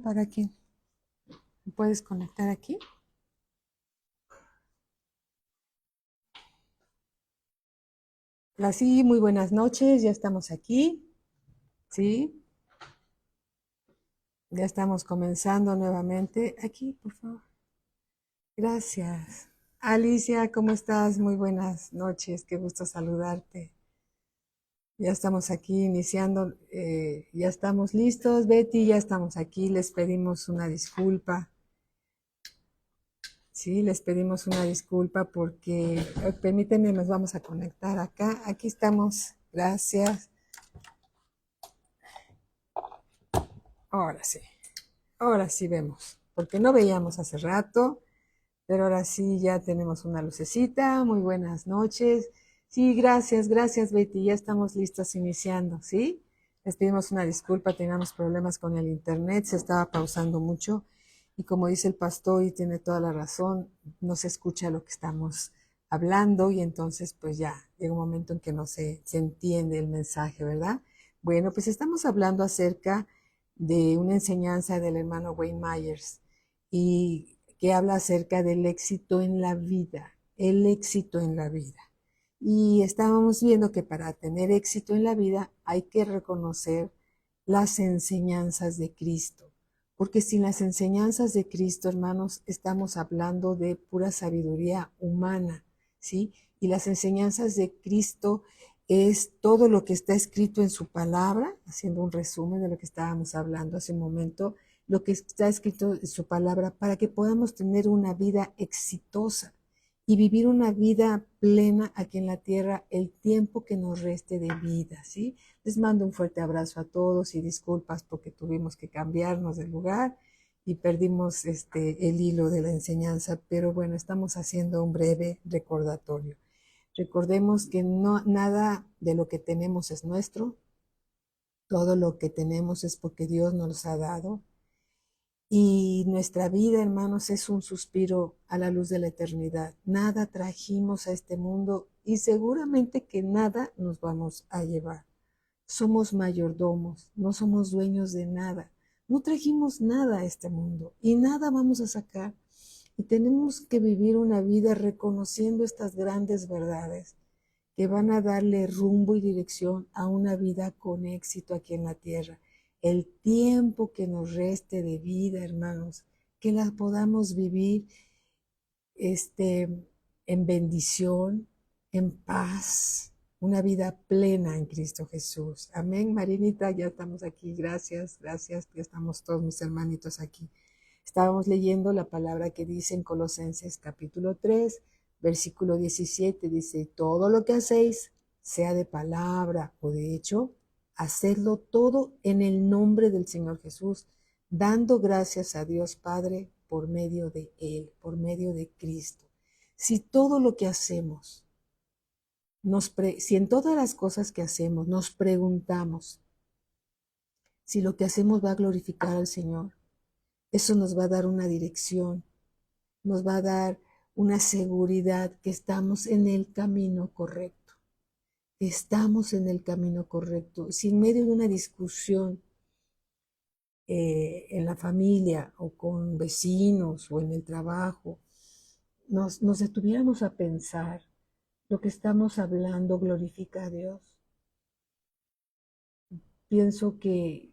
¿Para quién? ¿Me puedes conectar aquí? Hola, sí, muy buenas noches, ya estamos aquí, ¿sí? Ya estamos comenzando nuevamente. Aquí, por favor. Gracias. Alicia, ¿cómo estás? Muy buenas noches, qué gusto saludarte. Ya estamos aquí iniciando, ya estamos listos. Betty, ya estamos aquí, les pedimos una disculpa. Sí, les pedimos una disculpa porque, permítanme, nos vamos a conectar acá. Aquí estamos, gracias. Ahora sí vemos, porque no veíamos hace rato, pero ahora sí ya tenemos una lucecita. Muy buenas noches. Sí, gracias Betty, ya estamos listos iniciando, ¿sí? Les pedimos una disculpa, teníamos problemas con el internet, se estaba pausando mucho y como dice el pastor y tiene toda la razón, no se escucha lo que estamos hablando y entonces pues ya llega un momento en que no se entiende el mensaje, ¿verdad? Bueno, pues estamos hablando acerca de una enseñanza del hermano Wayne Myers y que habla acerca del éxito en la vida, el éxito en la vida. Y estábamos viendo que para tener éxito en la vida hay que reconocer las enseñanzas de Cristo, porque sin las enseñanzas de Cristo, hermanos, estamos hablando de pura sabiduría humana, ¿sí? Y las enseñanzas de Cristo es todo lo que está escrito en su palabra, haciendo un resumen de lo que estábamos hablando hace un momento, lo que está escrito en su palabra para que podamos tener una vida exitosa y vivir una vida plena aquí en la tierra el tiempo que nos reste de vida, ¿sí? Les mando un fuerte abrazo a todos y disculpas porque tuvimos que cambiarnos de lugar y perdimos el hilo de la enseñanza, pero bueno, estamos haciendo un breve recordatorio. Recordemos que no, nada de lo que tenemos es nuestro, todo lo que tenemos es porque Dios nos ha dado. Y nuestra vida, hermanos, es un suspiro a la luz de la eternidad. Nada trajimos a este mundo y seguramente que nada nos vamos a llevar. Somos mayordomos, no somos dueños de nada. No trajimos nada a este mundo y nada vamos a sacar. Y tenemos que vivir una vida reconociendo estas grandes verdades que van a darle rumbo y dirección a una vida con éxito aquí en la tierra. El tiempo que nos reste de vida, hermanos, que la podamos vivir en bendición, en paz, una vida plena en Cristo Jesús. Amén, Marinita, ya estamos aquí. Gracias, gracias, ya estamos todos mis hermanitos aquí. Estábamos leyendo la palabra que dice en Colosenses capítulo 3, versículo 17, dice, todo lo que hacéis, sea de palabra o de hecho, hacedlo todo en el nombre del Señor Jesús, dando gracias a Dios Padre por medio de Él, por medio de Cristo. Si todo lo que hacemos, si en todas las cosas que hacemos nos preguntamos si lo que hacemos va a glorificar al Señor, eso nos va a dar una dirección, nos va a dar una seguridad que estamos en el camino correcto, que estamos en el camino correcto. Si en medio de una discusión en la familia o con vecinos o en el trabajo, nos detuviéramos a pensar, lo que estamos hablando glorifica a Dios. Pienso que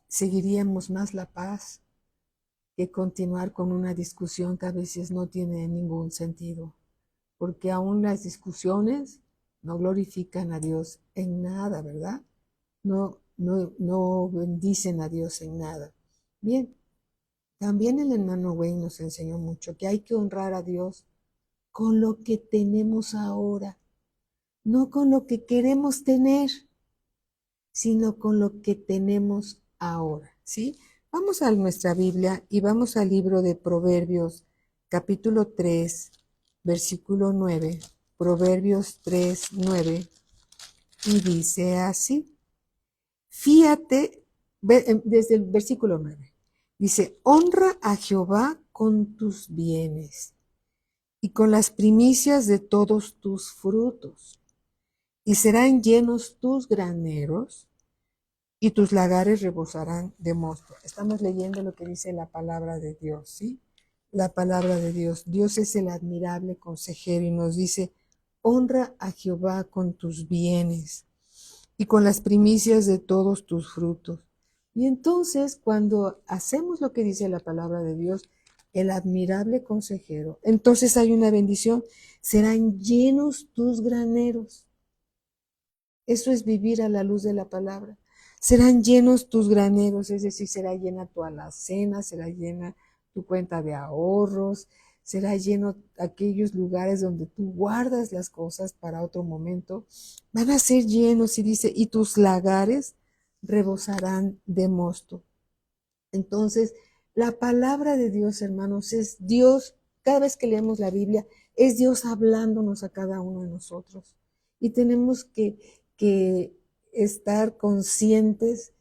seguiríamos más la paz que continuar con una discusión que a veces no tiene ningún sentido, porque aún las discusiones no glorifican a Dios en nada, ¿verdad? No bendicen a Dios en nada. Bien, también el hermano Wayne nos enseñó mucho que hay que honrar a Dios con lo que tenemos ahora, no con lo que queremos tener, sino con lo que tenemos ahora, ¿sí? Vamos a nuestra Biblia y vamos al libro de Proverbios, capítulo 3, versículo 9. Proverbios 3, 9. Y dice así, fíate, desde el versículo 9, dice, honra a Jehová con tus bienes y con las primicias de todos tus frutos, y serán llenos tus graneros, y tus lagares rebosarán de mosto. Estamos leyendo lo que dice la palabra de Dios, ¿sí? La palabra de Dios. Dios es el admirable consejero y nos dice, honra a Jehová con tus bienes y con las primicias de todos tus frutos. Y entonces, cuando hacemos lo que dice la palabra de Dios, el admirable consejero, entonces hay una bendición, serán llenos tus graneros. Eso es vivir a la luz de la palabra. Serán llenos tus graneros, es decir, será llena tu alacena, será llena tu cuenta de ahorros, será lleno aquellos lugares donde tú guardas las cosas para otro momento. Van a ser llenos, y dice, y tus lagares rebosarán de mosto. Entonces, la palabra de Dios, hermanos, es Dios, cada vez que leemos la Biblia, es Dios hablándonos a cada uno de nosotros. Y tenemos que estar conscientes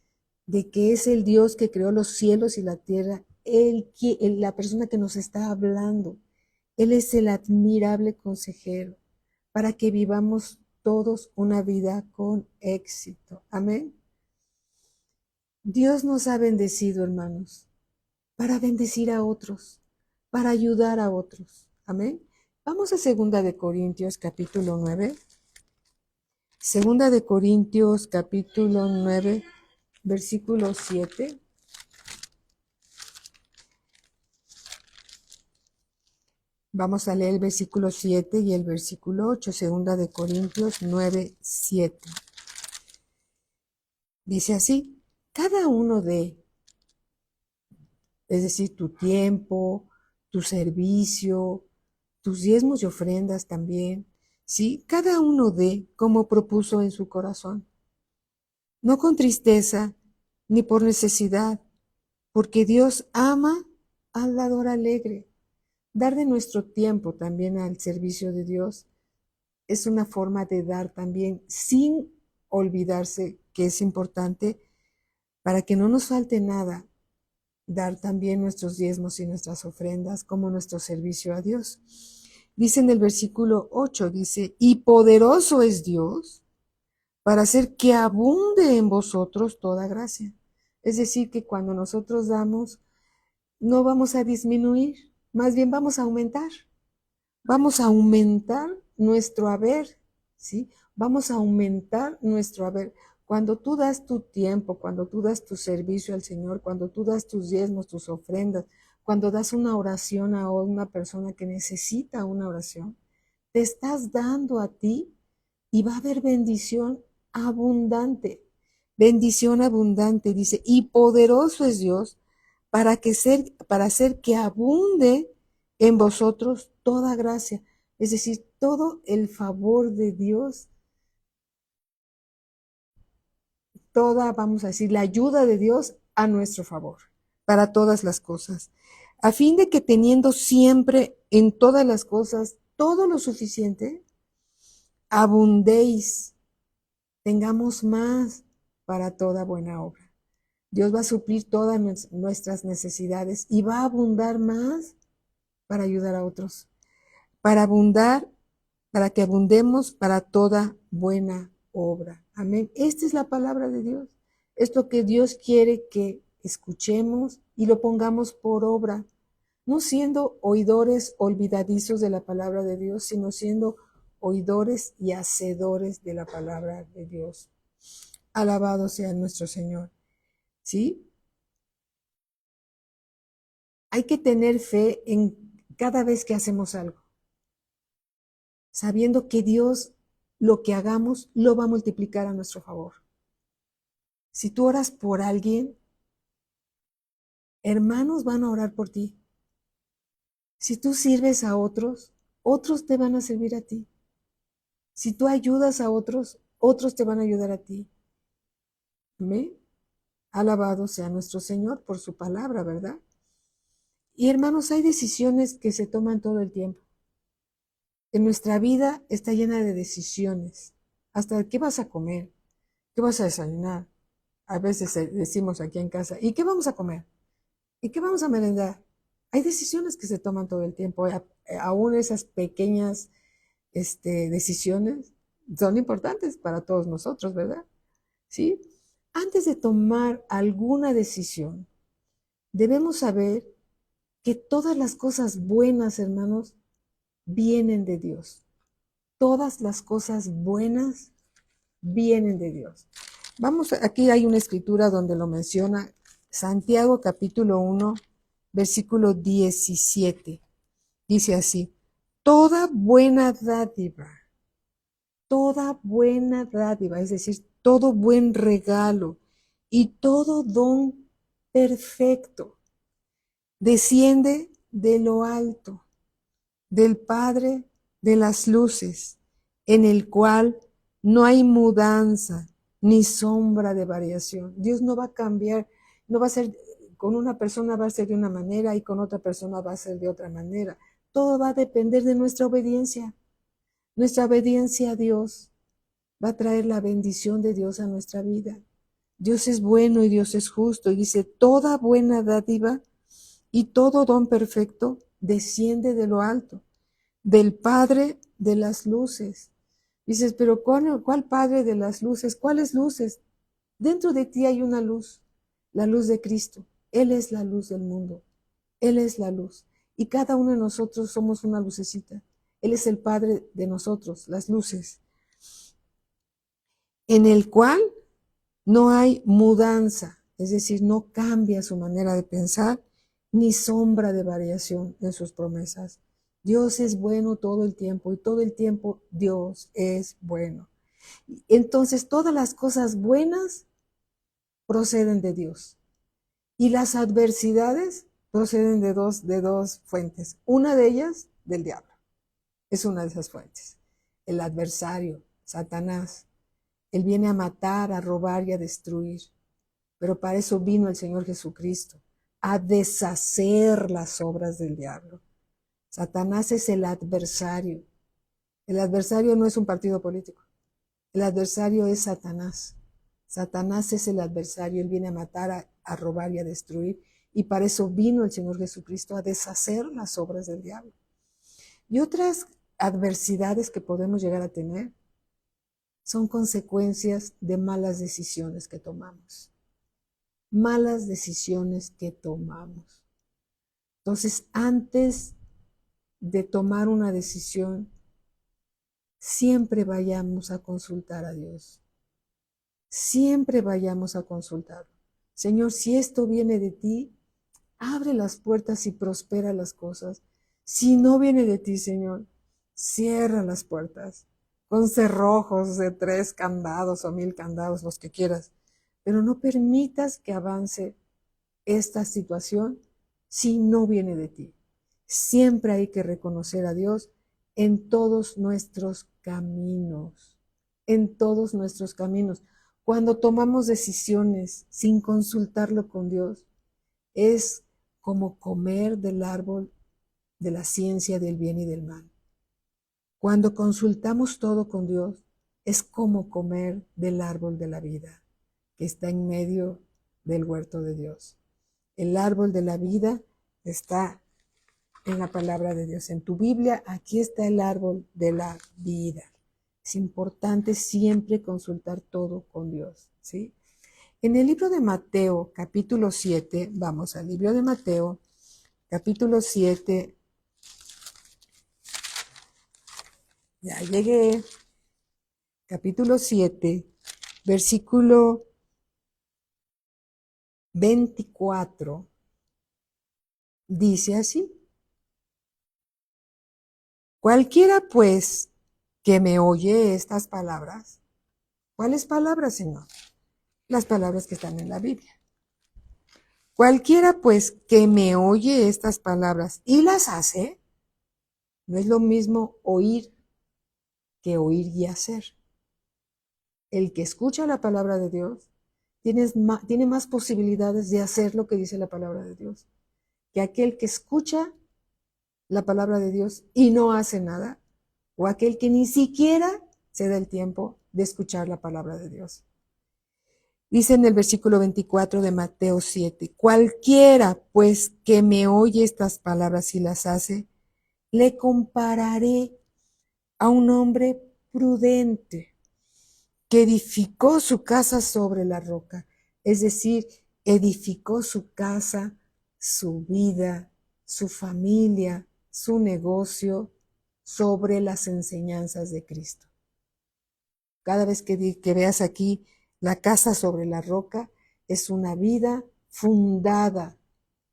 de que es el Dios que creó los cielos y la tierra, la persona que nos está hablando. Él es el admirable consejero para que vivamos todos una vida con éxito. Amén. Dios nos ha bendecido, hermanos, para bendecir a otros, para ayudar a otros. Amén. Vamos a 2 capítulo 9. 2 capítulo 9, versículo 7. Vamos a leer el versículo 7 y el versículo 8, 2 9, 7. Dice así, cada uno es decir, tu tiempo, tu servicio, tus diezmos y ofrendas también, ¿sí? Cada uno como propuso en su corazón, no con tristeza ni por necesidad, porque Dios ama al dador alegre. Dar de nuestro tiempo también al servicio de Dios es una forma de dar también sin olvidarse que es importante para que no nos falte nada, dar también nuestros diezmos y nuestras ofrendas como nuestro servicio a Dios. Dice en el versículo 8, dice, y poderoso es Dios para hacer que abunde en vosotros toda gracia. Es decir, que cuando nosotros damos, no vamos a disminuir, más bien vamos a aumentar. Vamos a aumentar nuestro haber, ¿sí? Vamos a aumentar nuestro haber. Cuando tú das tu tiempo, cuando tú das tu servicio al Señor, cuando tú das tus diezmos, tus ofrendas, cuando das una oración a una persona que necesita una oración, te estás dando a ti y va a haber bendición abundante. Bendición abundante, dice, y poderoso es Dios para hacer que abunde en vosotros toda gracia, es decir, todo el favor de Dios, toda, vamos a decir, la ayuda de Dios a nuestro favor, para todas las cosas, a fin de que teniendo siempre en todas las cosas todo lo suficiente, abundéis, tengamos más para toda buena obra. Dios va a suplir todas nuestras necesidades y va a abundar más para ayudar a otros, para abundar, para que abundemos para toda buena obra. Amén. Esta es la palabra de Dios. Es lo que Dios quiere que escuchemos y lo pongamos por obra, no siendo oidores olvidadizos de la palabra de Dios, sino siendo oidores y hacedores de la palabra de Dios. Alabado sea nuestro Señor. ¿Sí? Hay que tener fe en cada vez que hacemos algo, sabiendo que Dios lo que hagamos lo va a multiplicar a nuestro favor. Si tú oras por alguien, hermanos van a orar por ti. Si tú sirves a otros, otros te van a servir a ti. Si tú ayudas a otros, otros te van a ayudar a ti. ¿Amén? Alabado sea nuestro Señor por su palabra, ¿verdad? Y hermanos, hay decisiones que se toman todo el tiempo. En nuestra vida está llena de decisiones. Hasta qué vas a comer, qué vas a desayunar. A veces decimos aquí en casa, ¿y qué vamos a comer? ¿Y qué vamos a merendar? Hay decisiones que se toman todo el tiempo. Aún esas pequeñas decisiones son importantes para todos nosotros, ¿verdad? ¿Sí? Antes de tomar alguna decisión, debemos saber que todas las cosas buenas, hermanos, vienen de Dios. Todas las cosas buenas vienen de Dios. Vamos, aquí hay una escritura donde lo menciona, Santiago capítulo 1, versículo 17. Dice así: toda buena dádiva, es decir, todo buen regalo y todo don perfecto desciende de lo alto, del Padre de las luces, en el cual no hay mudanza ni sombra de variación. Dios no va a cambiar, no va a ser, con una persona va a ser de una manera y con otra persona va a ser de otra manera. Todo va a depender de nuestra obediencia. Nuestra obediencia a Dios va a traer la bendición de Dios a nuestra vida. Dios es bueno y Dios es justo. Y dice, toda buena dádiva y todo don perfecto desciende de lo alto, del Padre de las luces. Dices, pero ¿cuál Padre de las luces? ¿Cuáles luces? Dentro de ti hay una luz, la luz de Cristo. Él es la luz del mundo. Él es la luz. Y cada uno de nosotros somos una lucecita. Él es el Padre de nosotros, las luces, en el cual no hay mudanza, es decir, no cambia su manera de pensar, ni sombra de variación en sus promesas. Dios es bueno todo el tiempo y todo el tiempo Dios es bueno. Entonces todas las cosas buenas proceden de Dios y las adversidades proceden de dos fuentes. Una de ellas del diablo, es una de esas fuentes. El adversario, Satanás, él viene a matar, a robar y a destruir. Pero para eso vino el Señor Jesucristo, a deshacer las obras del diablo. Satanás es el adversario. El adversario no es un partido político. El adversario es Satanás. Satanás es el adversario. Él viene a matar, a robar y a destruir. Y para eso vino el Señor Jesucristo, a deshacer las obras del diablo. Y otras adversidades que podemos llegar a tener son consecuencias de malas decisiones que tomamos. Malas decisiones que tomamos. Entonces, antes de tomar una decisión, siempre vayamos a consultar a Dios. Siempre vayamos a consultarlo. Señor, si esto viene de ti, abre las puertas y prospera las cosas. Si no viene de ti, Señor, cierra las puertas con cerrojos de 3 candados o 1000 candados, los que quieras. Pero no permitas que avance esta situación si no viene de ti. Siempre hay que reconocer a Dios en todos nuestros caminos, en todos nuestros caminos. Cuando tomamos decisiones sin consultarlo con Dios, es como comer del árbol de la ciencia del bien y del mal. Cuando consultamos todo con Dios, es como comer del árbol de la vida, que está en medio del huerto de Dios. El árbol de la vida está en la palabra de Dios. En tu Biblia, aquí está el árbol de la vida. Es importante siempre consultar todo con Dios, ¿sí? En el libro de Mateo, capítulo 7, vamos al libro de Mateo, capítulo 7, ya llegué, capítulo 7, versículo 24, dice así: cualquiera pues que me oye estas palabras. ¿Cuáles palabras, Señor? Las palabras que están en la Biblia. Cualquiera pues que me oye estas palabras y las hace, no es lo mismo oír que oír y hacer. El que escucha la palabra de Dios tiene más posibilidades de hacer lo que dice la palabra de Dios que aquel que escucha la palabra de Dios y no hace nada, o aquel que ni siquiera se da el tiempo de escuchar la palabra de Dios. Dice en el versículo 24 de Mateo 7, cualquiera pues que me oye estas palabras y las hace, le compararé a un hombre prudente que edificó su casa sobre la roca. Es decir, edificó su casa, su vida, su familia, su negocio sobre las enseñanzas de Cristo. Cada vez que veas aquí la casa sobre la roca, es una vida fundada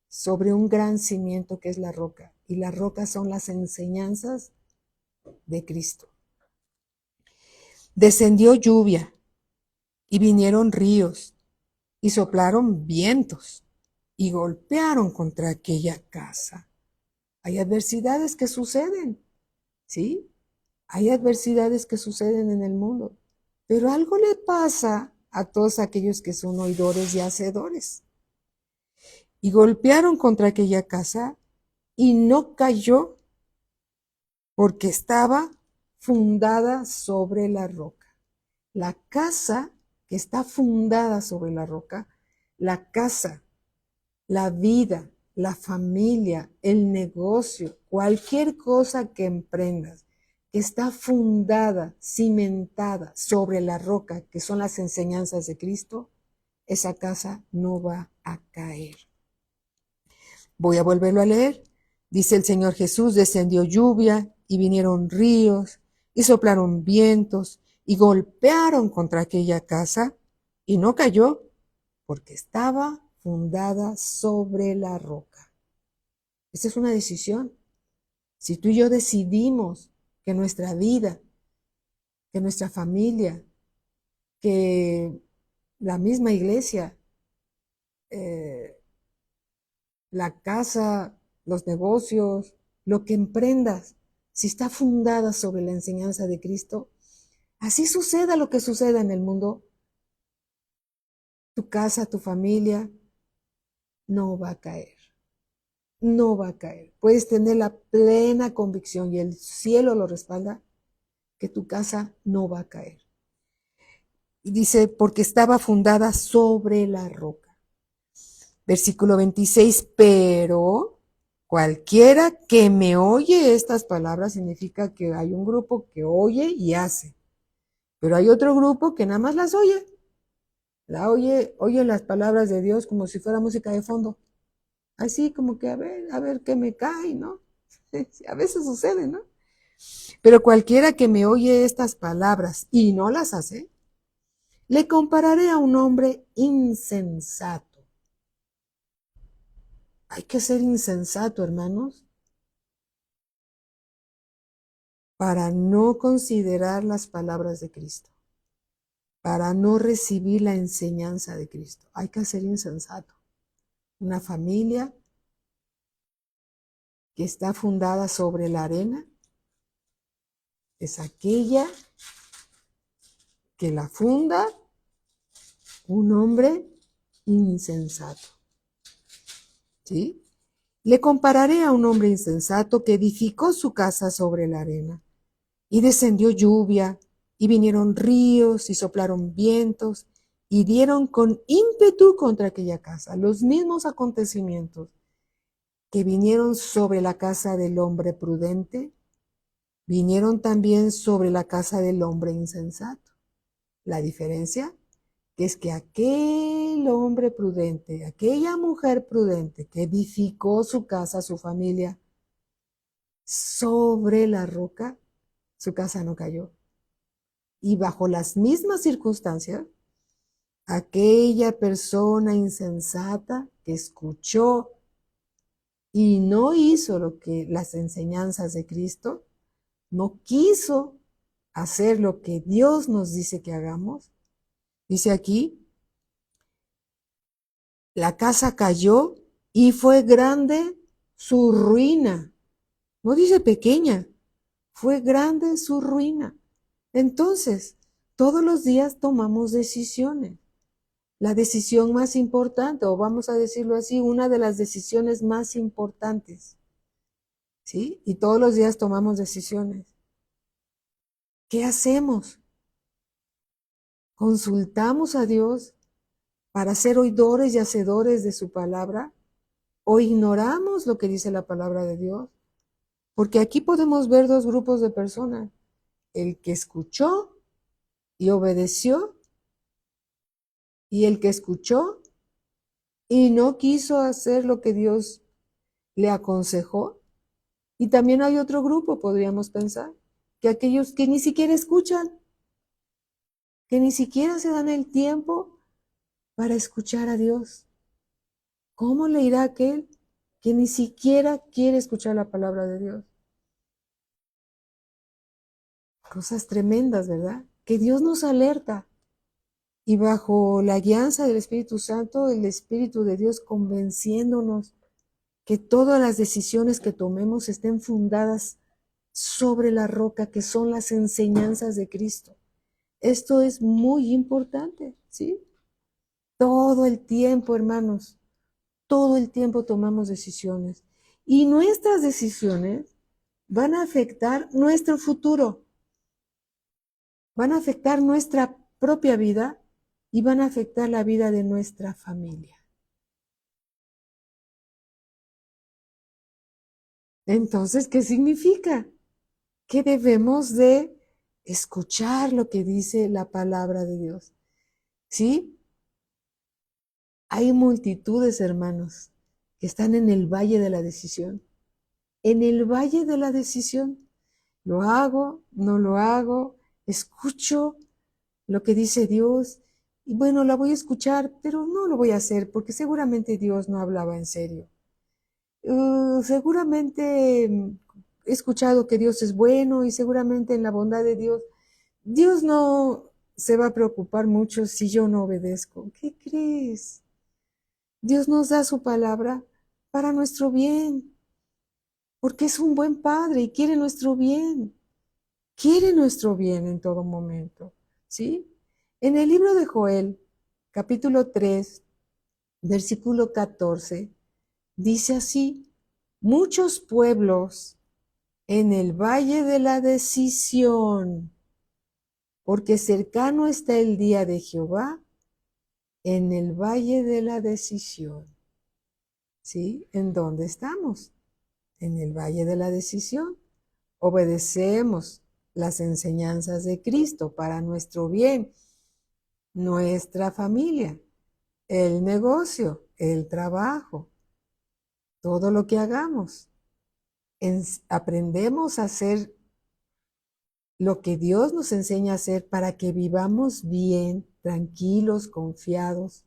sobre un gran cimiento que es la roca. Y la roca son las enseñanzas de Cristo. Descendió lluvia y vinieron ríos y soplaron vientos y golpearon contra aquella casa. Hay adversidades que suceden, ¿sí? Hay adversidades que suceden en el mundo, pero algo le pasa a todos aquellos que son oidores y hacedores. Y golpearon contra aquella casa y no cayó porque estaba fundada sobre la roca. La casa que está fundada sobre la roca, la casa, la vida, la familia, el negocio, cualquier cosa que emprendas, que está fundada, cimentada sobre la roca, que son las enseñanzas de Cristo, esa casa no va a caer. Voy a volverlo a leer. Dice el Señor Jesús, descendió lluvia y vinieron ríos y soplaron vientos y golpearon contra aquella casa y no cayó porque estaba fundada sobre la roca. Esta es una decisión. Si tú y yo decidimos que nuestra vida, que nuestra familia, que la misma iglesia, la casa, los negocios, lo que emprendas, si está fundada sobre la enseñanza de Cristo, así suceda lo que suceda en el mundo, tu casa, tu familia, no va a caer. No va a caer. Puedes tener la plena convicción y el cielo lo respalda que tu casa no va a caer. Y dice, porque estaba fundada sobre la roca. Versículo 26, pero cualquiera que me oye estas palabras significa que hay un grupo que oye y hace. Pero hay otro grupo que nada más las oye. Oye las palabras de Dios como si fuera música de fondo. Así como que a ver qué me cae, ¿no? A veces sucede, ¿no? Pero cualquiera que me oye estas palabras y no las hace, le compararé a un hombre insensato. Hay que ser insensato, hermanos, para no considerar las palabras de Cristo, para no recibir la enseñanza de Cristo. Hay que ser insensato. Una familia que está fundada sobre la arena es aquella que la funda un hombre insensato. ¿Sí? Le compararé a un hombre insensato que edificó su casa sobre la arena, y descendió lluvia, y vinieron ríos, y soplaron vientos, y dieron con ímpetu contra aquella casa. Los mismos acontecimientos que vinieron sobre la casa del hombre prudente, vinieron también sobre la casa del hombre insensato. La diferencia es que aquel hombre prudente, aquella mujer prudente que edificó su casa, su familia, sobre la roca, su casa no cayó. Y bajo las mismas circunstancias, aquella persona insensata que escuchó y no hizo lo que las enseñanzas de Cristo, no quiso hacer lo que Dios nos dice que hagamos. Dice aquí, la casa cayó y fue grande su ruina. No dice pequeña, fue grande su ruina. Entonces, todos los días tomamos decisiones. La decisión más importante, o vamos a decirlo así, una de las decisiones más importantes. ¿Sí? Y todos los días tomamos decisiones. ¿Qué hacemos? ¿Consultamos a Dios para ser oidores y hacedores de su palabra? ¿O ignoramos lo que dice la palabra de Dios? Porque aquí podemos ver dos grupos de personas. El que escuchó y obedeció, y el que escuchó y no quiso hacer lo que Dios le aconsejó. Y también hay otro grupo, podríamos pensar, que aquellos que ni siquiera escuchan, que ni siquiera se dan el tiempo para escuchar a Dios. ¿Cómo le irá a aquel que ni siquiera quiere escuchar la palabra de Dios? Cosas tremendas, ¿verdad? Que Dios nos alerta. Y bajo la guianza del Espíritu Santo, el Espíritu de Dios convenciéndonos que todas las decisiones que tomemos estén fundadas sobre la roca, que son las enseñanzas de Cristo. Esto es muy importante, ¿sí? Todo el tiempo, hermanos, todo el tiempo tomamos decisiones. Y nuestras decisiones van a afectar nuestro futuro, van a afectar nuestra propia vida y van a afectar la vida de nuestra familia. Entonces, ¿qué significa? Que debemos de escuchar lo que dice la palabra de Dios. ¿Sí? Hay multitudes, hermanos, que están en el valle de la decisión. En el valle de la decisión. ¿Lo hago? ¿No lo hago? ¿Escucho lo que dice Dios? Y bueno, la voy a escuchar, pero no lo voy a hacer porque seguramente Dios no hablaba en serio. Seguramente he escuchado que Dios es bueno y seguramente en la bondad de Dios, Dios no se va a preocupar mucho si yo no obedezco. ¿Qué crees? Dios nos da su palabra para nuestro bien, porque es un buen Padre y quiere nuestro bien. Quiere nuestro bien en todo momento, ¿sí? En el libro de Joel, capítulo 3, versículo 14, dice así: muchos pueblos en el valle de la decisión, porque cercano está el día de Jehová en el valle de la decisión. ¿Sí? ¿En dónde estamos? En el valle de la decisión. Obedecemos las enseñanzas de Cristo para nuestro bien, nuestra familia, el negocio, el trabajo, todo lo que hagamos. Aprendemos a hacer lo que Dios nos enseña a hacer para que vivamos bien, tranquilos, confiados,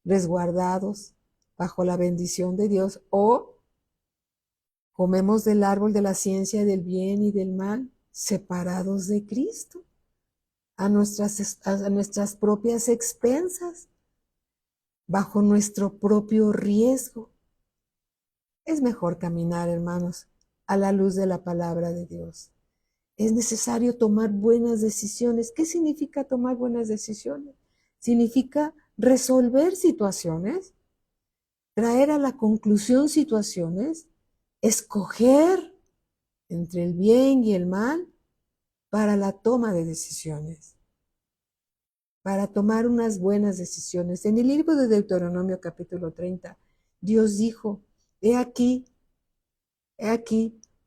resguardados bajo la bendición de Dios, o comemos del árbol de la ciencia del bien y del mal, separados de Cristo, a nuestras propias expensas, bajo nuestro propio riesgo. Es mejor caminar, hermanos, a la luz de la palabra de Dios. Es necesario tomar buenas decisiones. ¿Qué significa tomar buenas decisiones? Significa resolver situaciones, traer a la conclusión situaciones, escoger entre el bien y el mal para la toma de decisiones, para tomar unas buenas decisiones. En el libro de Deuteronomio capítulo 30, Dios dijo: he aquí,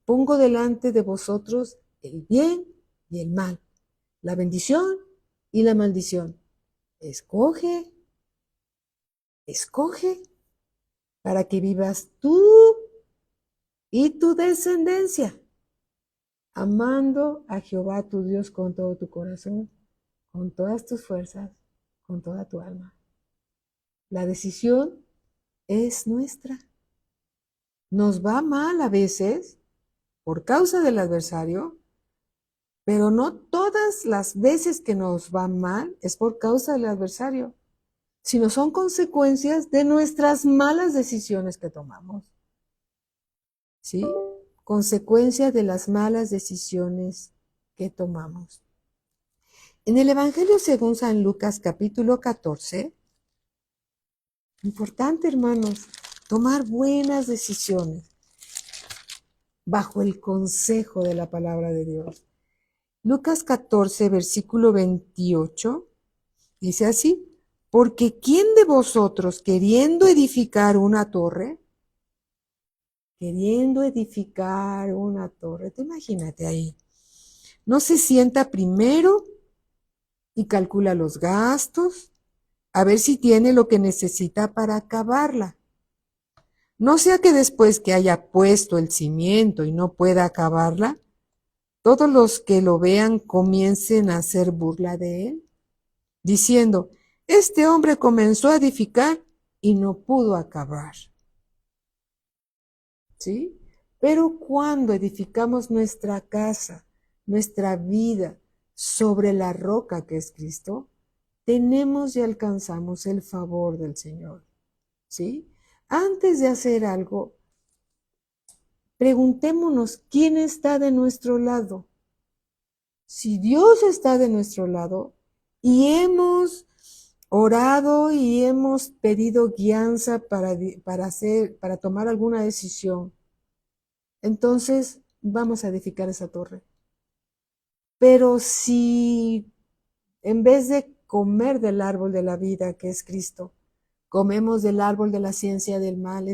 pongo delante de vosotros el bien y el mal, la bendición y la maldición. Escoge, escoge, para que vivas tú y tu descendencia, amando a Jehová tu Dios con todo tu corazón, con todas tus fuerzas, con toda tu alma. La decisión es nuestra. Nos va mal a veces por causa del adversario, pero no todas las veces que nos va mal es por causa del adversario, sino son consecuencias de nuestras malas decisiones que tomamos. ¿Sí? Consecuencia de las malas decisiones que tomamos. En el Evangelio según San Lucas capítulo 14, importante, hermanos, tomar buenas decisiones bajo el consejo de la palabra de Dios. Lucas 14, versículo 28, dice así: porque ¿quién de vosotros queriendo edificar una torre, tú imagínate ahí, no se sienta primero y calcula los gastos, a ver si tiene lo que necesita para acabarla. No sea que después que haya puesto el cimiento y no pueda acabarla, todos los que lo vean comiencen a hacer burla de él, diciendo, este hombre comenzó a edificar y no pudo acabar. ¿Sí? Pero cuando edificamos nuestra casa, nuestra vida sobre la roca que es Cristo, tenemos y alcanzamos el favor del Señor. ¿Sí? Antes de hacer algo, preguntémonos quién está de nuestro lado. Si Dios está de nuestro lado y hemos orado y hemos pedido guianza para tomar alguna decisión, entonces vamos a edificar esa torre. Pero si en vez de comer del árbol de la vida, que es Cristo, comemos del árbol de la ciencia del mal,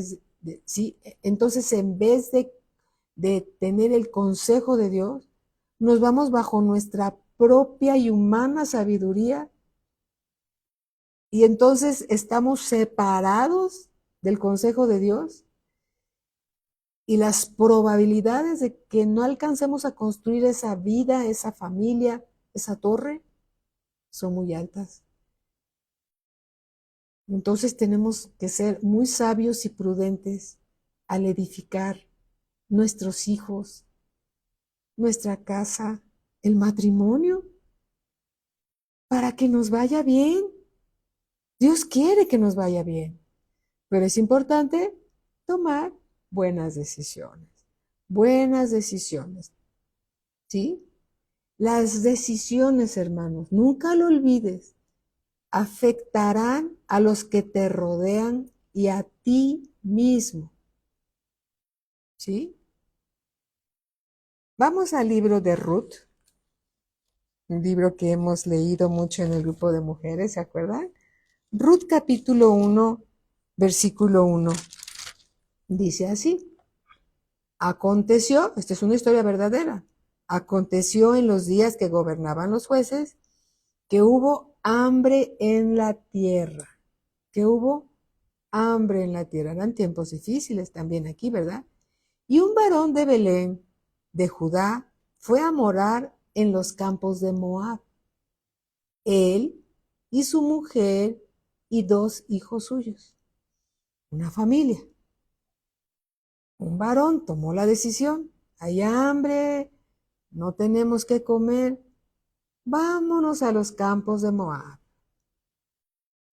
¿sí? Entonces en vez de tener el consejo de Dios, nos vamos bajo nuestra propia y humana sabiduría y entonces estamos separados del consejo de Dios y las probabilidades de que no alcancemos a construir esa vida, esa familia, esa torre, son muy altas. Entonces tenemos que ser muy sabios y prudentes al edificar nuestros hijos, nuestra casa, el matrimonio, para que nos vaya bien. Dios quiere que nos vaya bien, pero es importante tomar buenas decisiones. Buenas decisiones, ¿sí? Las decisiones, hermanos, nunca lo olvides, afectarán a los que te rodean y a ti mismo, ¿sí? Vamos al libro de Ruth, un libro que hemos leído mucho en el grupo de mujeres, ¿se acuerdan? Ruth capítulo 1, versículo 1, dice así. Aconteció, esta es una historia verdadera, aconteció en los días que gobernaban los jueces, que hubo hambre en la tierra, que hubo hambre en la tierra. Eran tiempos difíciles también aquí, ¿verdad? Y un varón de Belén, de Judá, fue a morar en los campos de Moab. Él y su mujer y 2 hijos suyos. Una familia. Un varón tomó la decisión. Hay hambre, no tenemos que comer. Vámonos a los campos de Moab.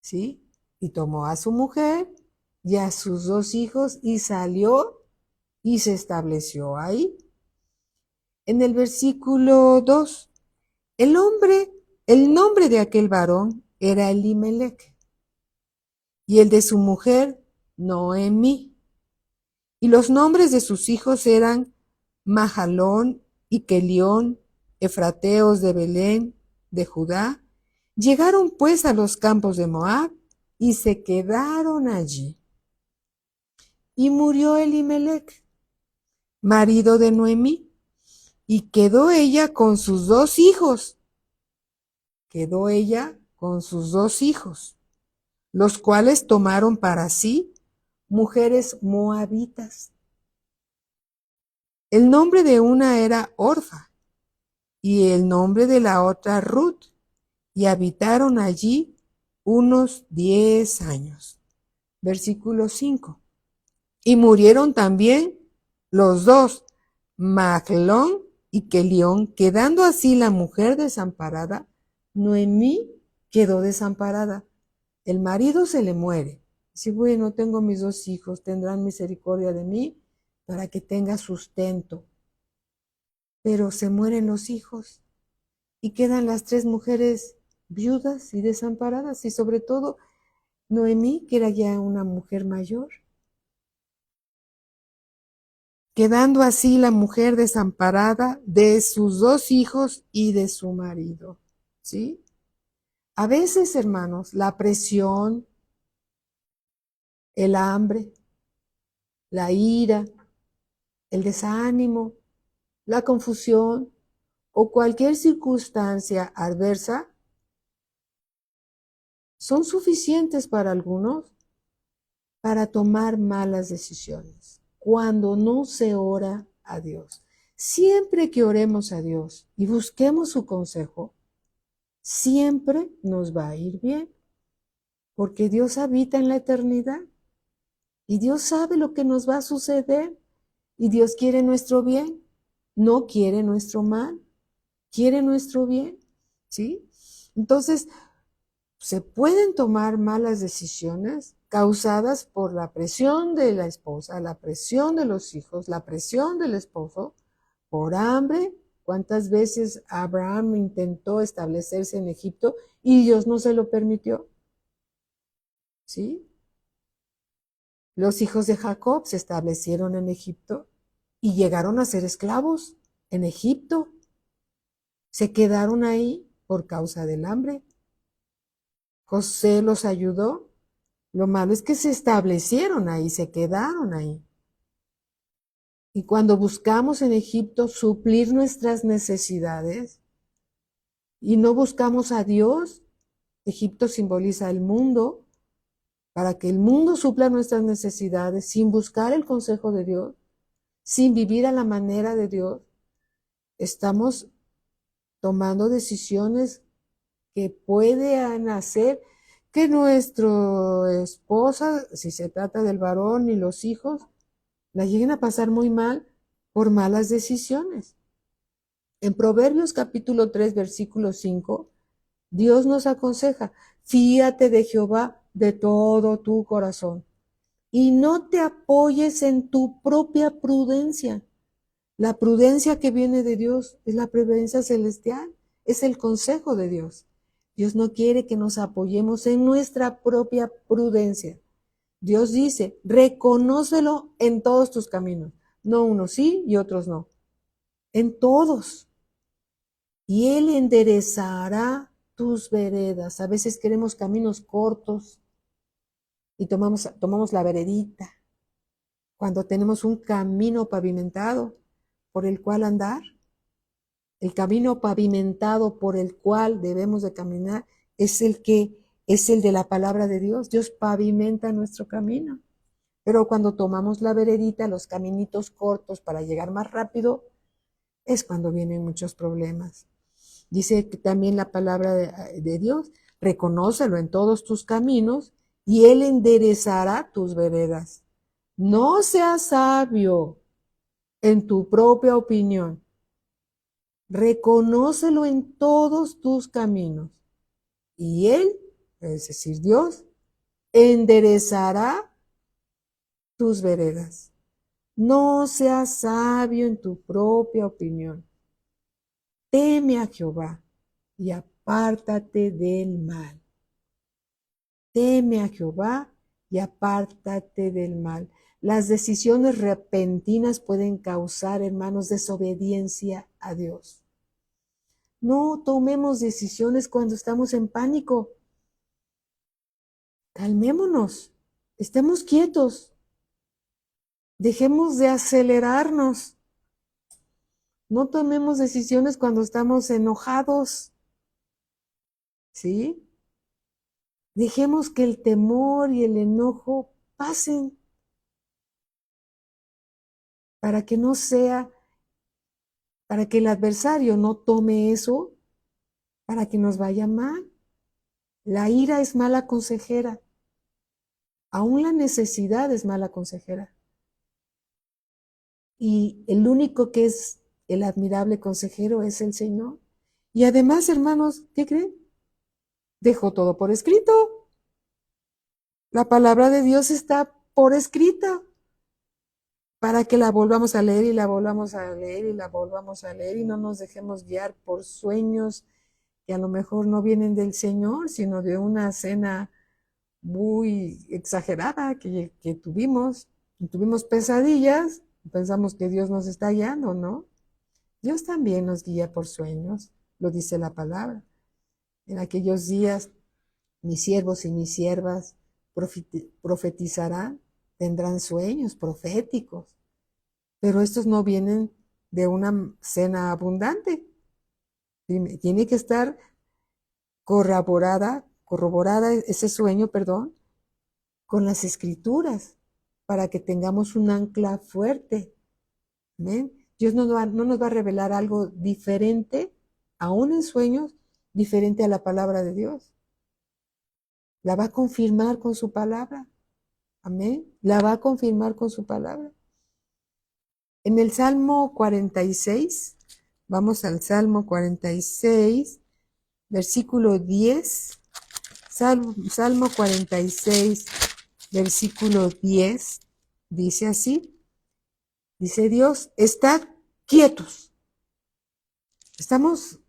¿Sí? Y tomó a su mujer y a sus 2 hijos y salió y se estableció ahí. En el versículo 2, el nombre de aquel varón era Elimelech y el de su mujer Noemí. Y los nombres de sus hijos eran Mahalón y Kelión, efrateos de Belén, de Judá. Llegaron pues a los campos de Moab y se quedaron allí. Y murió Elimelech, marido de Noemí, y quedó ella con sus 2 hijos. Quedó ella con sus 2 hijos, los cuales tomaron para sí mujeres moabitas. El nombre de una era Orfa y el nombre de la otra Ruth, y habitaron allí unos 10 años. Versículo 5. Y murieron también los 2, Mahlón y Kelión, quedando así la mujer desamparada. Noemí quedó desamparada. El marido se le muere. Dice, bueno, tengo mis 2 hijos, tendrán misericordia de mí para que tenga sustento. Pero se mueren los hijos y quedan las 3 mujeres viudas y desamparadas, y sobre todo Noemí, que era ya una mujer mayor. Quedando así la mujer desamparada de sus 2 hijos y de su marido. ¿Sí? A veces, hermanos, la presión, el hambre, la ira, el desánimo, la confusión o cualquier circunstancia adversa son suficientes para algunos para tomar malas decisiones cuando no se ora a Dios. Siempre que oremos a Dios y busquemos su consejo, siempre nos va a ir bien, porque Dios habita en la eternidad y Dios sabe lo que nos va a suceder y Dios quiere nuestro bien, no quiere nuestro mal, quiere nuestro bien, ¿sí? Entonces, se pueden tomar malas decisiones causadas por la presión de la esposa, la presión de los hijos, la presión del esposo, por hambre. ¿Cuántas veces Abraham intentó establecerse en Egipto y Dios no se lo permitió? ¿Sí? Los hijos de Jacob se establecieron en Egipto y llegaron a ser esclavos en Egipto. Se quedaron ahí por causa del hambre. José los ayudó. Lo malo es que se establecieron ahí, se quedaron ahí. Y cuando buscamos en Egipto suplir nuestras necesidades y no buscamos a Dios, Egipto simboliza el mundo, para que el mundo supla nuestras necesidades sin buscar el consejo de Dios, sin vivir a la manera de Dios, estamos tomando decisiones que pueden hacer que nuestra esposa, si se trata del varón y los hijos, la lleguen a pasar muy mal por malas decisiones. En Proverbios capítulo 3, versículo 5, Dios nos aconseja, fíate de Jehová de todo tu corazón y no te apoyes en tu propia prudencia. La prudencia que viene de Dios es la prudencia celestial, es el consejo de Dios. Dios no quiere que nos apoyemos en nuestra propia prudencia. Dios dice, reconócelo en todos tus caminos. No unos sí y otros no. En todos. Y Él enderezará tus veredas. A veces queremos caminos cortos y tomamos la veredita. Cuando tenemos un camino pavimentado por el cual andar, el camino pavimentado por el cual debemos de caminar es el de la palabra de Dios. Dios pavimenta nuestro camino. Pero cuando tomamos la veredita, los caminitos cortos para llegar más rápido, es cuando vienen muchos problemas. Dice que también la palabra de Dios, reconócelo en todos tus caminos y Él enderezará tus veredas. No seas sabio en tu propia opinión. Reconócelo en todos tus caminos y Él, es decir, Dios, enderezará tus veredas. No seas sabio en tu propia opinión. Teme a Jehová y apártate del mal. Teme a Jehová y apártate del mal. Las decisiones repentinas pueden causar, hermanos, desobediencia a Dios. No tomemos decisiones cuando estamos en pánico. Calmémonos, estemos quietos. Dejemos de acelerarnos. No tomemos decisiones cuando estamos enojados. ¿Sí? Dejemos que el temor y el enojo pasen para que no sea, para que el adversario no tome eso para que nos vaya mal. La ira es mala consejera. Aún la necesidad es mala consejera. Y el único que es el admirable consejero es el Señor. Y además, hermanos, ¿qué creen? Dejó todo por escrito. La palabra de Dios está por escrita para que la volvamos a leer y la volvamos a leer y la volvamos a leer y no nos dejemos guiar por sueños que a lo mejor no vienen del Señor, sino de una cena muy exagerada que tuvimos. Y tuvimos pesadillas, pensamos que Dios nos está guiando, ¿no? Dios también nos guía por sueños, lo dice la palabra. En aquellos días, mis siervos y mis siervas profetizarán, tendrán sueños proféticos, pero estos no vienen de una cena abundante. Tiene que estar corroborada corroborada ese sueño, perdón, con las escrituras, para que tengamos un ancla fuerte. ¿Amén? Dios no nos va a revelar algo diferente, aún en sueños, diferente a la palabra de Dios. La va a confirmar con su palabra. Amén. La va a confirmar con su palabra. En el Salmo 46, vamos al Salmo 46, versículo 10. Salmo 46, versículo 10, dice así. Dice Dios, estad quietos. Estamos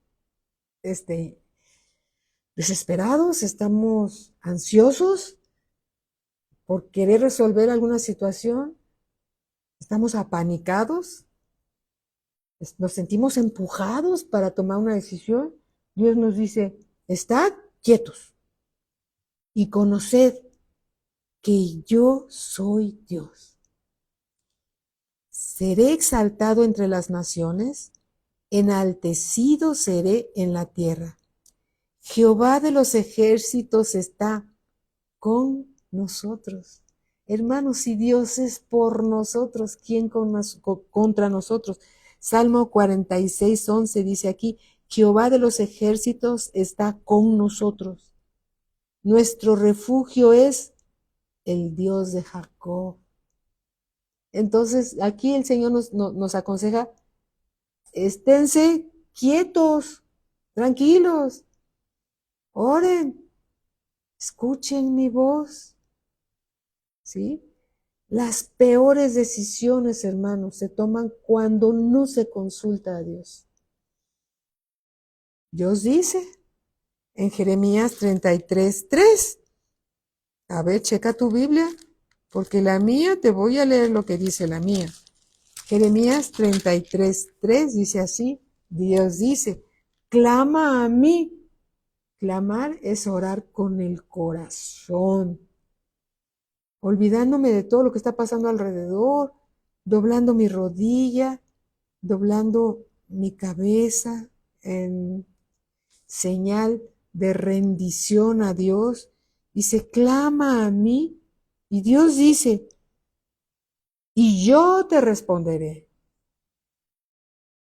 desesperados, estamos ansiosos por querer resolver alguna situación, estamos apanicados, nos sentimos empujados para tomar una decisión. Dios nos dice, estad quietos y conoced que yo soy Dios. Seré exaltado entre las naciones, enaltecido seré en la tierra. Jehová de los ejércitos está con nosotros. Hermanos, si Dios es por nosotros, ¿quién contra nosotros? Salmo 46, 11 dice aquí, Jehová de los ejércitos está con nosotros. Nuestro refugio es el Dios de Jacob. Entonces, aquí el Señor nos aconseja, esténse quietos, tranquilos, oren, escuchen mi voz, ¿sí? Las peores decisiones, hermanos, se toman cuando no se consulta a Dios. Dios dice en Jeremías 33, 3. A ver, checa tu Biblia, porque la mía, te voy a leer lo que dice la mía. Jeremías 33, 3 dice así, Dios dice, clama a mí. Clamar es orar con el corazón, olvidándome de todo lo que está pasando alrededor, doblando mi rodilla, doblando mi cabeza en señal de rendición a Dios. Dice, clama a mí. Y Dios dice, y yo te responderé.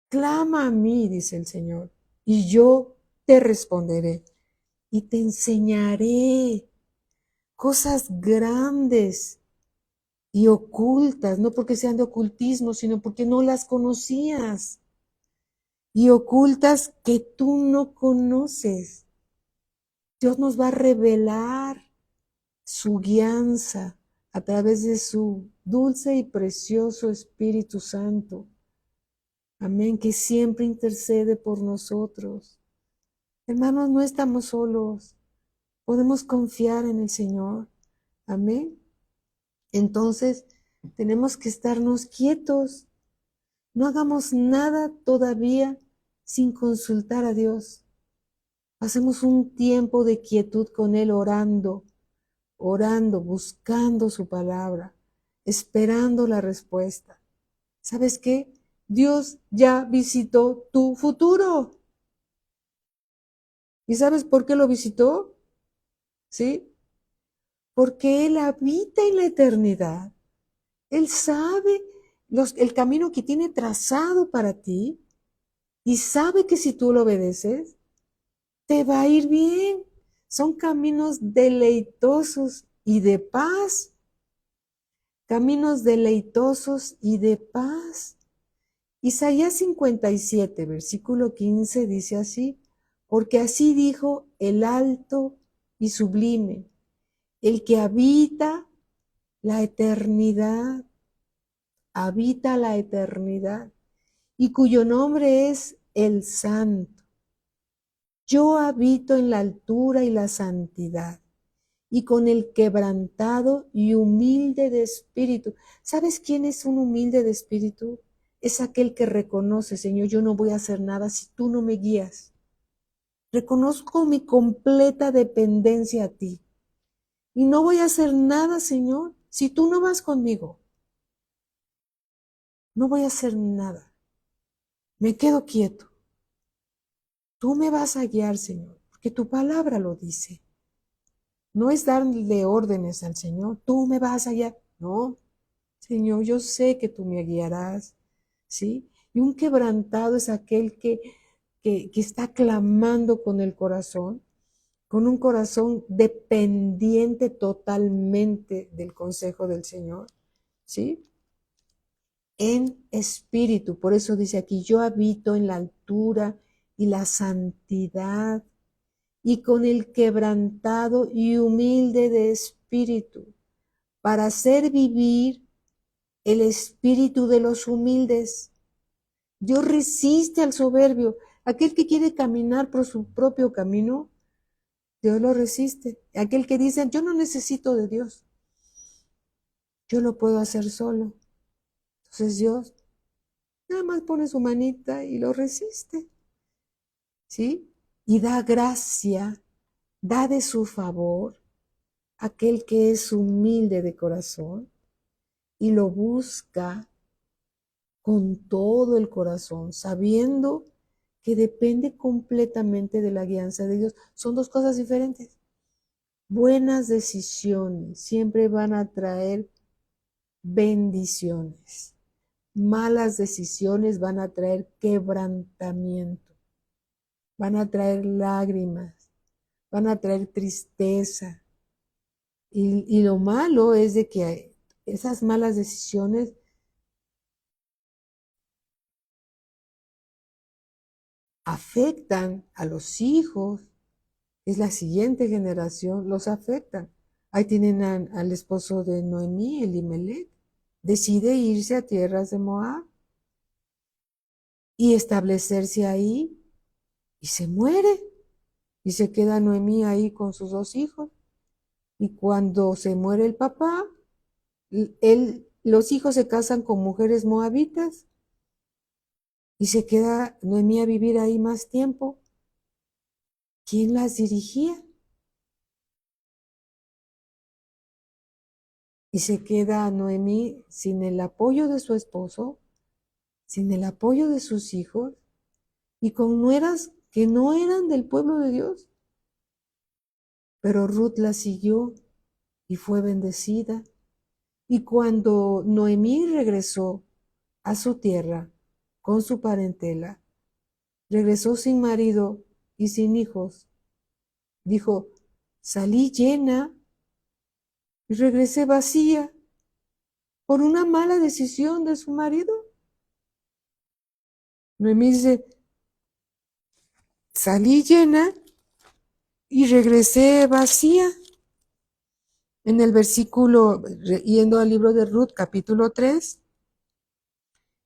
Clama a mí, dice el Señor, y yo te responderé. Y te enseñaré cosas grandes y ocultas, no porque sean de ocultismo, sino porque no las conocías. Y ocultas que tú no conoces. Dios nos va a revelar su guianza a través de su dulce y precioso Espíritu Santo. Amén, que siempre intercede por nosotros. Hermanos, no estamos solos. Podemos confiar en el Señor. Amén. Entonces, tenemos que estarnos quietos. No hagamos nada todavía sin consultar a Dios. Hacemos un tiempo de quietud con Él orando, buscando su palabra, esperando la respuesta. ¿Sabes qué? Dios ya visitó tu futuro. ¿Y sabes por qué lo visitó? ¿Sí? Porque Él habita en la eternidad. Él sabe el camino que tiene trazado para ti y sabe que si tú lo obedeces, te va a ir bien. Son caminos deleitosos y de paz. Caminos deleitosos y de paz. Isaías 57, versículo 15 dice así, porque así dijo el alto y sublime, el que habita la eternidad, y cuyo nombre es el Santo. Yo habito en la altura y la santidad, y con el quebrantado y humilde de espíritu. ¿Sabes quién es un humilde de espíritu? Es aquel que reconoce, Señor, yo no voy a hacer nada si tú no me guías. Reconozco mi completa dependencia a ti. Y no voy a hacer nada, Señor, si tú no vas conmigo. No voy a hacer nada. Me quedo quieto. Tú me vas a guiar, Señor, porque tu palabra lo dice. No es darle órdenes al Señor, tú me vas allá. No, Señor, yo sé que tú me guiarás, ¿sí? Y un quebrantado es aquel que está clamando con el corazón, con un corazón dependiente totalmente del consejo del Señor, ¿sí? En espíritu. Por eso dice aquí, yo habito en la altura y la santidad y con el quebrantado y humilde de espíritu, para hacer vivir el espíritu de los humildes. Dios resiste al soberbio. Aquel que quiere caminar por su propio camino, Dios lo resiste. Aquel que dice, yo no necesito de Dios, yo lo puedo hacer solo. Entonces Dios nada más pone su manita y lo resiste, ¿sí? Y da gracia, da de su favor a aquel que es humilde de corazón y lo busca con todo el corazón, sabiendo que depende completamente de la guianza de Dios. Son dos cosas diferentes. Buenas decisiones siempre van a traer bendiciones. Malas decisiones van a traer quebrantamiento, van a traer lágrimas, van a traer tristeza. Y lo malo es de que esas malas decisiones afectan a los hijos, es la siguiente generación, los afectan. Ahí tienen al esposo de Noemí, Elimelech, decide irse a tierras de Moab y establecerse ahí y se muere y se queda Noemí ahí con sus dos hijos. Y cuando se muere el papá, los hijos se casan con mujeres moabitas y se queda Noemí a vivir ahí más tiempo. ¿Quién las dirigía? Y se queda Noemí sin el apoyo de su esposo, sin el apoyo de sus hijos y con nueras que no eran del pueblo de Dios. Pero Ruth la siguió y fue bendecida. Y cuando Noemí regresó a su tierra con su parentela, regresó sin marido y sin hijos. Dijo, salí llena y regresé vacía por una mala decisión de su marido. Noemí dice, salí llena y regresé vacía. En el versículo, yendo al libro de Ruth, capítulo 3,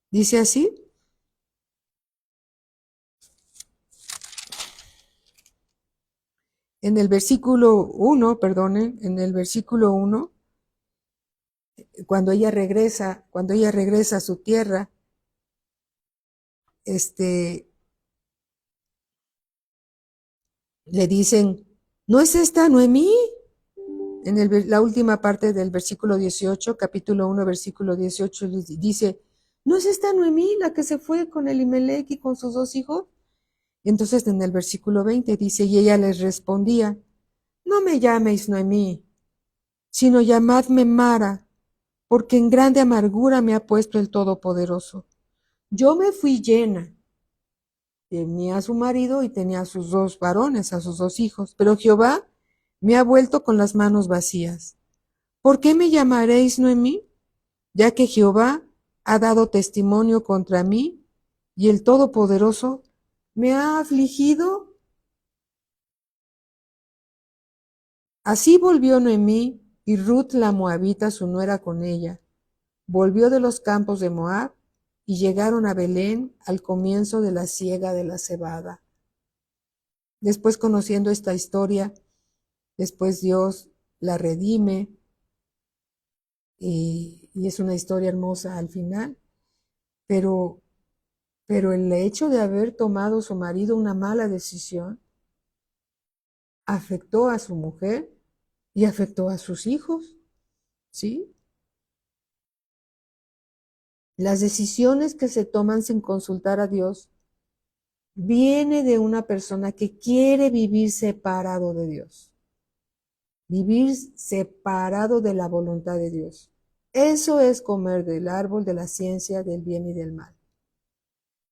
dice así, en el versículo 1, perdonen, en el versículo 1, cuando ella regresa a su tierra, le dicen, ¿no es esta Noemí? En la última parte del versículo 18, capítulo 1, versículo 18, dice, ¿no es esta Noemí la que se fue con Elimelech y con sus dos hijos? Y entonces en el versículo 20 dice, y ella les respondía, no me llaméis Noemí, sino llamadme Mara, porque en grande amargura me ha puesto el Todopoderoso. Yo me fui llena, tenía a su marido y tenía a sus dos varones, a sus dos hijos, pero Jehová me ha vuelto con las manos vacías. ¿Por qué me llamaréis Noemí? Ya que Jehová ha dado testimonio contra mí y el Todopoderoso me ha afligido. Así volvió Noemí y Ruth la moabita, su nuera, con ella. Volvió de los campos de Moab y llegaron a Belén al comienzo de la siega de la cebada. Después, conociendo esta historia, después Dios la redime y es una historia hermosa al final, pero, pero el hecho de haber tomado su marido una mala decisión afectó a su mujer y afectó a sus hijos, ¿sí? Las decisiones que se toman sin consultar a Dios viene de una persona que quiere vivir separado de Dios. vivir separado de la voluntad de Dios. Eso es comer del árbol de la ciencia del bien y del mal.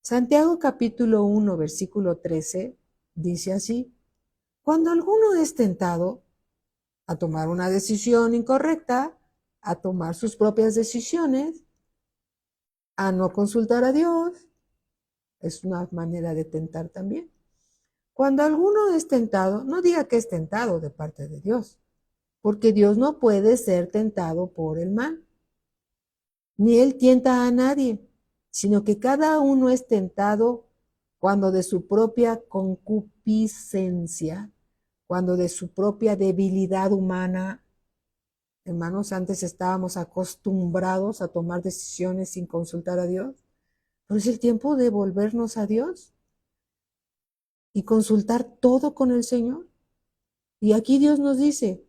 Santiago capítulo 1, versículo 13, dice así: cuando alguno es tentado a tomar una decisión incorrecta, a tomar sus propias decisiones, a no consultar a Dios, es una manera de tentar también. Cuando alguno es tentado, no diga que es tentado de parte de Dios, porque Dios no puede ser tentado por el mal, ni Él tienta a nadie, sino que cada uno es tentado cuando de su propia concupiscencia, cuando de su propia debilidad humana. Hermanos, antes estábamos acostumbrados a tomar decisiones sin consultar a Dios, pero es el tiempo de volvernos a Dios y consultar todo con el Señor. Y aquí Dios nos dice,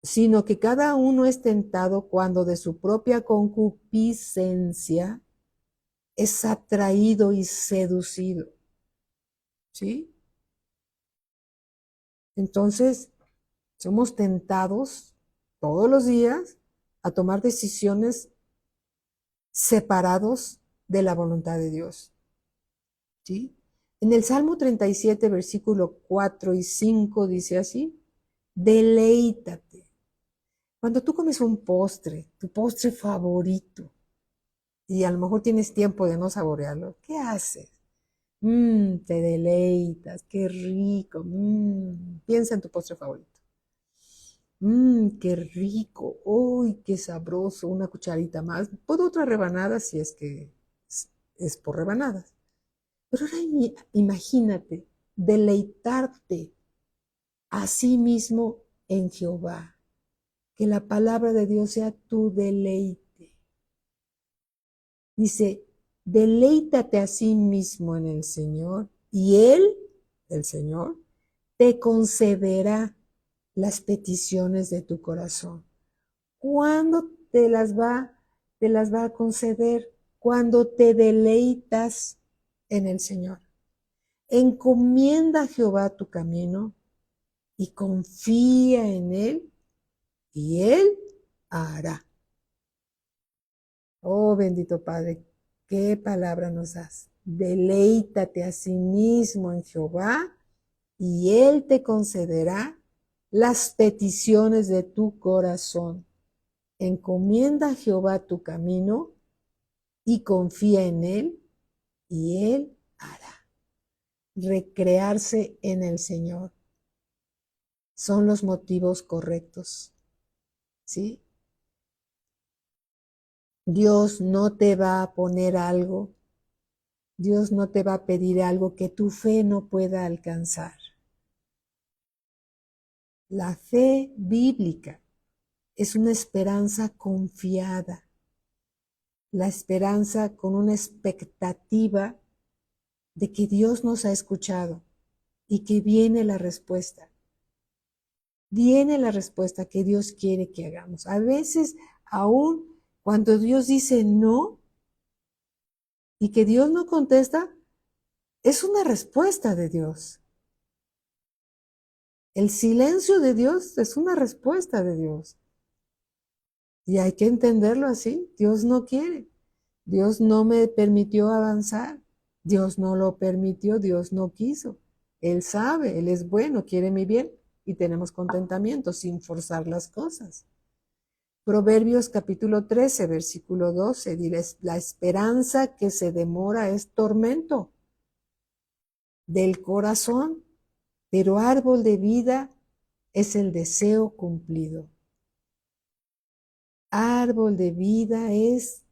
sino que cada uno es tentado cuando de su propia concupiscencia es atraído y seducido. ¿Sí? Entonces, somos tentados todos los días a tomar decisiones separados de la voluntad de Dios. ¿Sí? En el Salmo 37, versículo 4 y 5 dice así: deleítate. Cuando tú comes un postre, tu postre favorito, y a lo mejor tienes tiempo de no saborearlo, ¿qué haces? Te deleitas, qué rico. Piensa en tu postre favorito. Qué rico. Uy, qué sabroso. Una cucharita más. Puedo otra rebanada si es que es por rebanadas. Pero ahora imagínate deleitarte a sí mismo en Jehová. Que la palabra de Dios sea tu deleite. Dice, deleítate a sí mismo en el Señor y Él, el Señor, te concederá las peticiones de tu corazón. ¿Cuándo te las va a conceder? Cuando te deleitas en el Señor. Encomienda a Jehová tu camino y confía en Él y Él hará. Oh, bendito Padre, qué palabra nos das. Deleítate a sí mismo en Jehová y Él te concederá las peticiones de tu corazón. Encomienda a Jehová tu camino y confía en Él y Él hará. Recrearse en el Señor son los motivos correctos, ¿sí? Dios no te va a poner algo, Dios no te va a pedir algo que tu fe no pueda alcanzar. La fe bíblica es una esperanza confiada, la esperanza con una expectativa de que Dios nos ha escuchado y que viene la respuesta. Viene la respuesta que Dios quiere que hagamos. A veces, aún cuando Dios dice no y que Dios no contesta, es una respuesta de Dios. El silencio de Dios es una respuesta de Dios. Y hay que entenderlo así. Dios no quiere. Dios no me permitió avanzar. Dios no lo permitió. Dios no quiso. Él sabe, Él es bueno, quiere mi bien y tenemos contentamiento sin forzar las cosas. Proverbios capítulo 13, versículo 12, diles, la esperanza que se demora es tormento del corazón, pero árbol de vida es el deseo cumplido. Árbol de vida es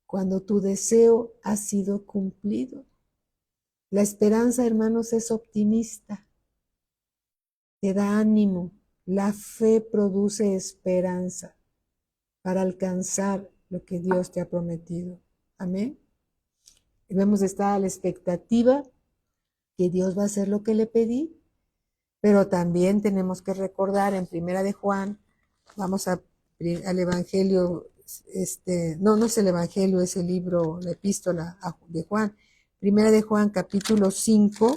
cuando tu deseo ha sido cumplido. La esperanza, hermanos, es optimista, te da ánimo. La fe produce esperanza para alcanzar lo que Dios te ha prometido. Amén. Debemos estar a la expectativa que Dios va a hacer lo que le pedí, pero también tenemos que recordar en Primera de Juan, vamos al Evangelio, no es el Evangelio, es el libro, la epístola de Juan, Primera de Juan capítulo 5,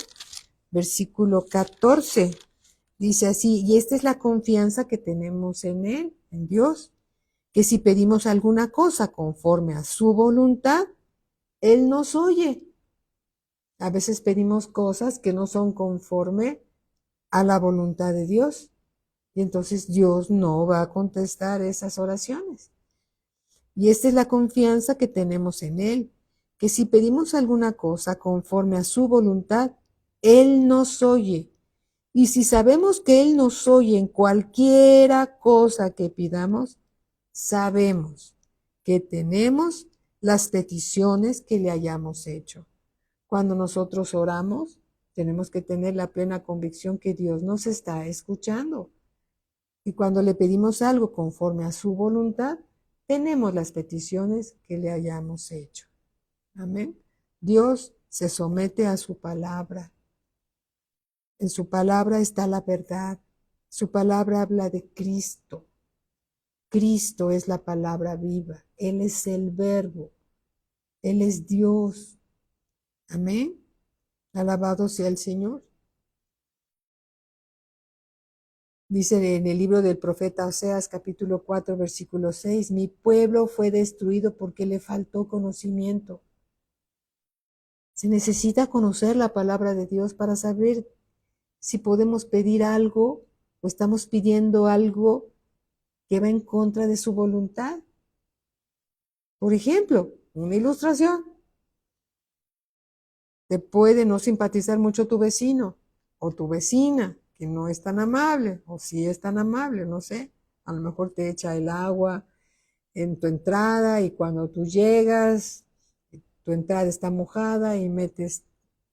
versículo 14, Dice así, y esta es la confianza que tenemos en Él, en Dios, que si pedimos alguna cosa conforme a su voluntad, Él nos oye. A veces pedimos cosas que no son conforme a la voluntad de Dios, y entonces Dios no va a contestar esas oraciones. Y esta es la confianza que tenemos en Él, que si pedimos alguna cosa conforme a su voluntad, Él nos oye. Y si sabemos que Él nos oye en cualquiera cosa que pidamos, sabemos que tenemos las peticiones que le hayamos hecho. Cuando nosotros oramos, tenemos que tener la plena convicción que Dios nos está escuchando. Y cuando le pedimos algo conforme a su voluntad, tenemos las peticiones que le hayamos hecho. Amén. Dios se somete a su palabra. En su palabra está la verdad. Su palabra habla de Cristo. Cristo es la palabra viva. Él es el verbo. Él es Dios. Amén. Alabado sea el Señor. Dice en el libro del profeta Oseas, capítulo 4, versículo 6, mi pueblo fue destruido porque le faltó conocimiento. Se necesita conocer la palabra de Dios para saber si podemos pedir algo o estamos pidiendo algo que va en contra de su voluntad. Por ejemplo, una ilustración. Te puede no simpatizar mucho tu vecino o tu vecina, que no es tan amable, o si es tan amable, no sé. A lo mejor te echa el agua en tu entrada y cuando tú llegas, tu entrada está mojada y metes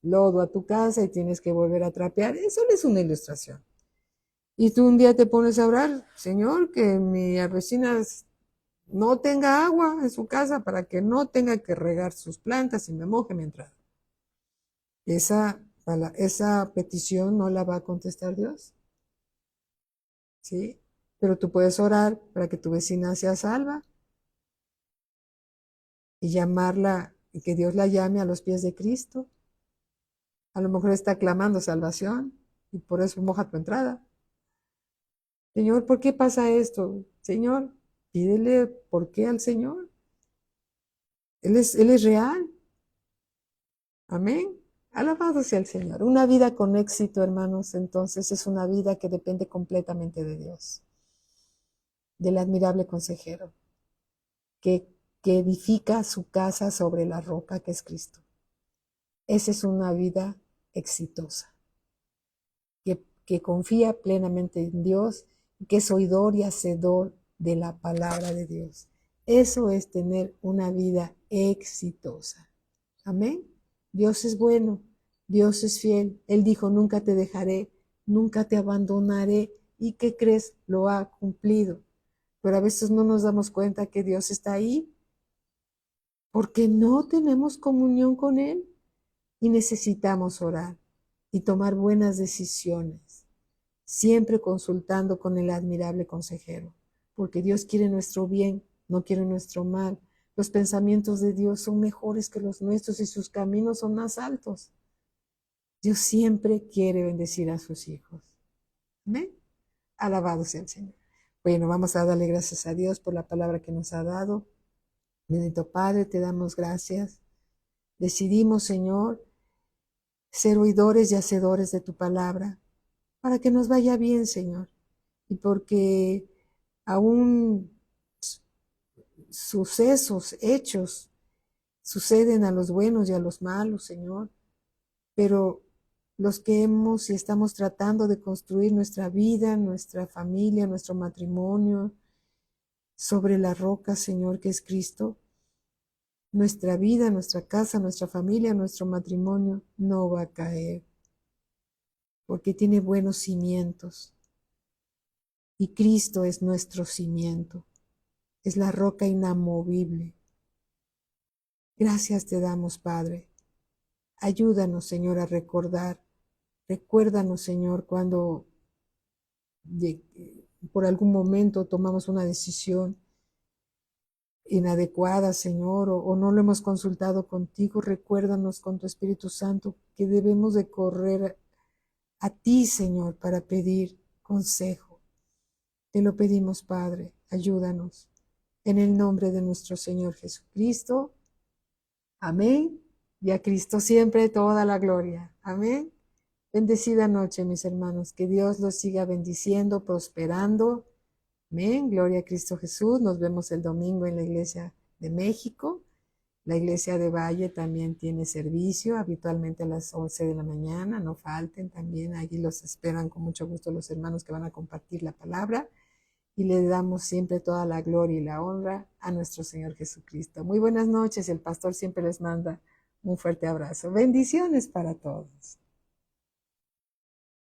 lodo a tu casa y tienes que volver a trapear. Eso es una ilustración. Y tú un día te pones a orar, Señor, que mi vecina no tenga agua en su casa para que no tenga que regar sus plantas y me moje mi entrada. Esa petición no la va a contestar Dios, ¿sí? Pero tú puedes orar para que tu vecina sea salva y llamarla, y que Dios la llame a los pies de Cristo. A lo mejor está clamando salvación y por eso moja tu entrada. Señor, ¿por qué pasa esto? Señor, pídele por qué al Señor. Él es real. Amén. Alabado sea el Señor. Una vida con éxito, hermanos, entonces es una vida que depende completamente de Dios, del admirable consejero, que, que edifica su casa sobre la roca que es Cristo. Esa es una vida exitosa, que confía plenamente en Dios, que es oidor y hacedor de la palabra de Dios. Eso es tener una vida exitosa. Amén. Dios es bueno, Dios es fiel. Él dijo, nunca te dejaré, nunca te abandonaré. ¿Y qué crees? Lo ha cumplido. Pero a veces no nos damos cuenta que Dios está ahí porque no tenemos comunión con Él y necesitamos orar y tomar buenas decisiones, siempre consultando con el admirable consejero, porque Dios quiere nuestro bien, no quiere nuestro mal. Los pensamientos de Dios son mejores que los nuestros y sus caminos son más altos. Dios siempre quiere bendecir a sus hijos. ¿Amén? Alabado sea el Señor. Bueno, vamos a darle gracias a Dios por la palabra que nos ha dado. Bendito Padre, te damos gracias. Decidimos, Señor, ser oidores y hacedores de tu palabra, para que nos vaya bien, Señor. Y porque aún sucesos, hechos, suceden a los buenos y a los malos, Señor. Pero los que hemos y estamos tratando de construir nuestra vida, nuestra familia, nuestro matrimonio, sobre la roca, Señor, que es Cristo, nuestra vida, nuestra casa, nuestra familia, nuestro matrimonio no va a caer, porque tiene buenos cimientos. Y Cristo es nuestro cimiento, es la roca inamovible. Gracias te damos, Padre. Ayúdanos, Señor, a recordar. Recuérdanos, Señor, cuando por algún momento tomamos una decisión inadecuada, Señor, o no lo hemos consultado contigo. Recuérdanos con tu Espíritu Santo que debemos de correr a ti, Señor, para pedir consejo. Te lo pedimos, Padre, ayúdanos. En el nombre de nuestro Señor Jesucristo. Amén. Y a Cristo siempre toda la gloria. Amén. Bendecida noche, mis hermanos. Que Dios los siga bendiciendo, prosperando. Amén. Gloria a Cristo Jesús. Nos vemos el domingo en la Iglesia de México. La Iglesia de Valle también tiene servicio, habitualmente a las 11 de la mañana. No falten también. Allí los esperan con mucho gusto los hermanos que van a compartir la palabra. Y le damos siempre toda la gloria y la honra a nuestro Señor Jesucristo. Muy buenas noches. El pastor siempre les manda un fuerte abrazo. Bendiciones para todos.